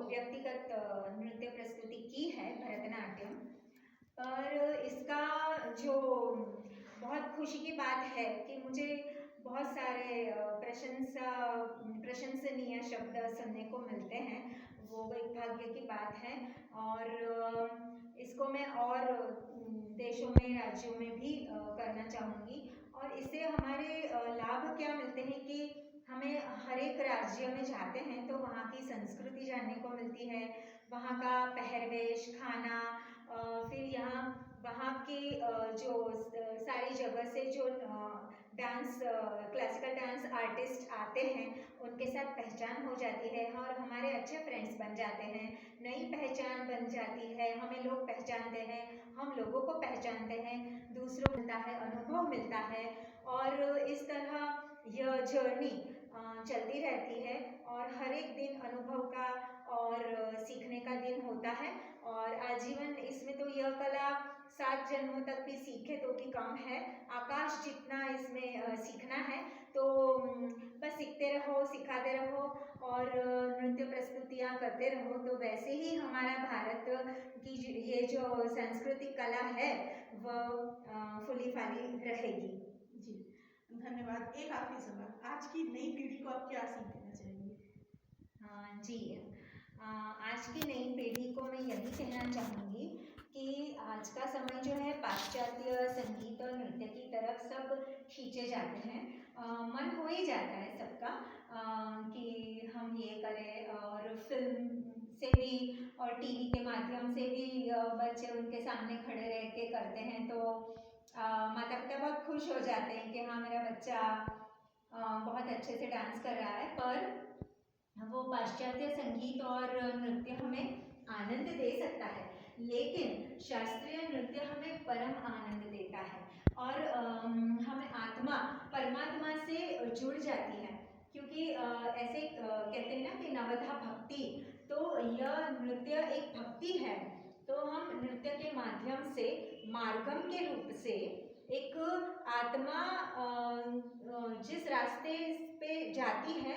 व्यक्तिगत नृत्य प्रस्तुति की है भरतनाट्यम, पर इसका जो बहुत खुशी की बात है कि मुझे बहुत सारे प्रशंसनीय शब्द सुनने को मिलते हैं, वो एक भाग्य की बात है। और इसको मैं और देशों में, राज्यों में भी करना चाहूँगी। और इससे हमारे लाभ क्या मिलते हैं कि हमें हर एक राज्य में जाते हैं तो वहाँ की संस्कृति जानने को मिलती है, वहाँ का पहरवेश, खाना, फिर यहाँ वहाँ के जो सारी जगह से जो डांस, क्लासिकल डांस आर्टिस्ट आते हैं उनके साथ पहचान हो जाती है और हमारे अच्छे फ्रेंड्स बन जाते हैं, नई पहचान बन जाती है, हमें लोग पहचानते हैं, हम लोगों को पहचानते हैं, दूसरों को मिलता है, अनुभव मिलता है। और इस तरह यह जर्नी चलती रहती है और हर एक दिन अनुभव का और सीखने का दिन होता है। और आजीवन इसमें तो यह कला 7 जन्मों तक भी सीखे तो भी कम है, आकाश जितना इसमें सीखना है। तो बस सीखते रहो, सिखाते रहो और नृत्य प्रस्तुतियाँ करते रहो, तो वैसे ही हमारा भारत की ये जो सांस्कृतिक कला है वह फूली फाली रहेगी। जी धन्यवाद। एक आखिरी सवाल, आज की नई पीढ़ी को आप क्या सीख देना चाहेंगे? जी, आज की नई पीढ़ी को मैं यही कहना चाहूँगी कि आज का समय जो है पाश्चात्य संगीत और नृत्य की तरफ सब खींचे जाते हैं। मन हो ही जाता है सबका कि हम ये करें, और फिल्म से भी और टीवी के माध्यम से भी बच्चे उनके सामने खड़े रह के करते हैं, तो माता पिता बहुत खुश हो जाते हैं कि हाँ मेरा बच्चा बहुत अच्छे से डांस कर रहा है। पर वो पाश्चात्य संगीत और नृत्य हमें आनंद दे सकता है, लेकिन शास्त्रीय नृत्य हमें परम आनंद देता है और हमें आत्मा परमात्मा से जुड़ जाती है। क्योंकि ऐसे कहते हैं ना कि नवधा भक्ति, तो यह नृत्य एक भक्ति है। तो हम नृत्य के माध्यम से मार्गम के रूप से एक आत्मा जिस रास्ते पे जाती है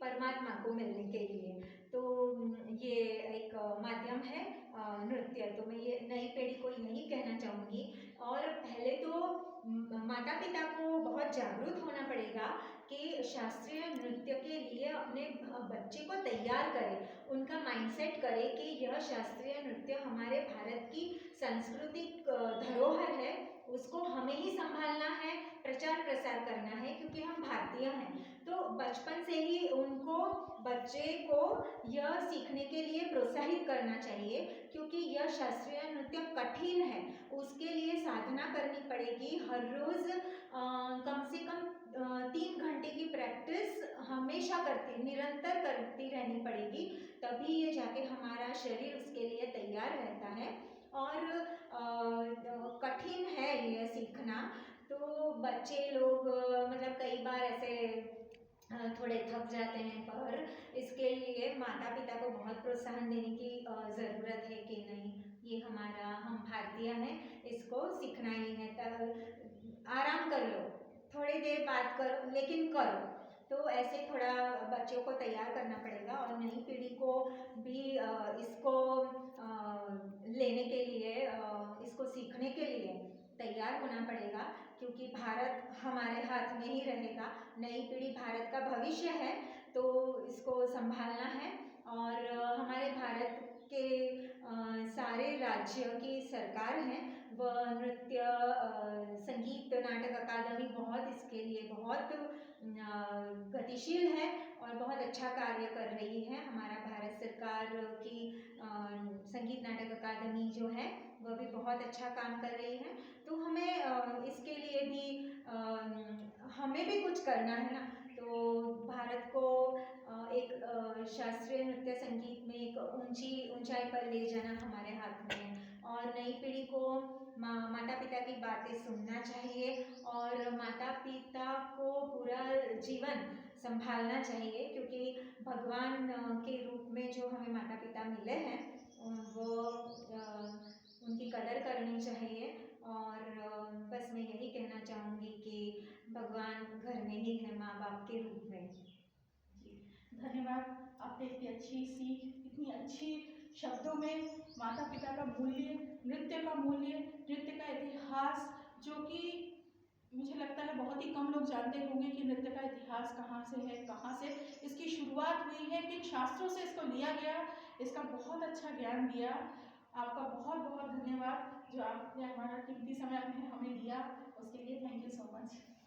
परमात्मा को मिलने के लिए, तो ये एक माध्यम है नृत्य। तो मैं ये नई पीढ़ी को यही कहना चाहूँगी। और पहले तो माता पिता को बहुत जागरूक होना पड़ेगा कि शास्त्रीय नृत्य के लिए अपने बच्चे को तैयार करें, उनका माइंडसेट करें कि यह शास्त्रीय नृत्य हमारे भारत की सांस्कृतिक धरोहर है, उसको हमें ही संभालना है, प्रचार प्रसार करना है, क्योंकि हम भारतीय हैं। तो बचपन से ही उनको, बच्चे को यह सीखने के लिए प्रोत्साहित करना चाहिए, क्योंकि यह शास्त्रीय नृत्य कठिन है, उसके लिए साधना करनी पड़ेगी। हर रोज़ कम से कम 3 घंटे की प्रैक्टिस हमेशा निरंतर करती रहनी पड़ेगी, तभी ये जाके हमारा शरीर उसके लिए तैयार रहता है। और कठिन है यह सीखना, तो बच्चे लोग मतलब कई बार ऐसे थोड़े थक जाते हैं, पर इसके लिए माता पिता को बहुत प्रोत्साहन देने की ज़रूरत है कि नहीं, ये हमारा, हम भारतीय हैं, इसको सीखना ही है। आराम कर लो, थोड़ी देर बात करो, लेकिन करो। तो ऐसे थोड़ा बच्चों को तैयार करना पड़ेगा और नई पीढ़ी को भी इसको लेने के लिए, इसको सीखने के लिए तैयार होना पड़ेगा, क्योंकि भारत हमारे हाथ में ही रहेगा। नई पीढ़ी भारत का भविष्य है, तो इसको संभालना है। और हमारे भारत के सारे राज्य की सरकार हैं, वह नृत्य संगीत नाटक अकादमी बहुत इसके लिए बहुत गतिशील है और बहुत अच्छा कार्य कर रही है। हमारा भारत सरकार की संगीत नाटक अकादमी जो है वह भी बहुत अच्छा काम कर रही है। तो हमें इसके लिए भी हमें भी कुछ करना है ना, तो भारत को एक शास्त्रीय नृत्य संगीत में एक ऊंचाई पर ले जाना हमारे हाथ में है। और नई पीढ़ी को माता पिता की बातें सुनना चाहिए और माता पिता को पूरा जीवन संभालना चाहिए, क्योंकि भगवान के रूप में जो हमें माता पिता मिले हैं वो उनकी कदर करनी चाहिए। और बस मैं यही कहना चाहूँगी कि भगवान घर में ही है, माँ बाप के रूप में। धन्यवाद। आपने इतनी अच्छी सीख, इतनी अच्छी शब्दों में माता पिता का मूल्य, नृत्य का मूल्य, नृत्य का इतिहास, जो कि मुझे लगता है बहुत ही कम लोग जानते होंगे कि नृत्य का इतिहास कहाँ से है, कहाँ से इसकी शुरुआत हुई है, किन शास्त्रों से इसको लिया गया, इसका बहुत अच्छा ज्ञान दिया। आपका बहुत बहुत धन्यवाद जो आपने हमारा कीमती समय आपने हमें दिया, उसके लिए थैंक यू सो मच।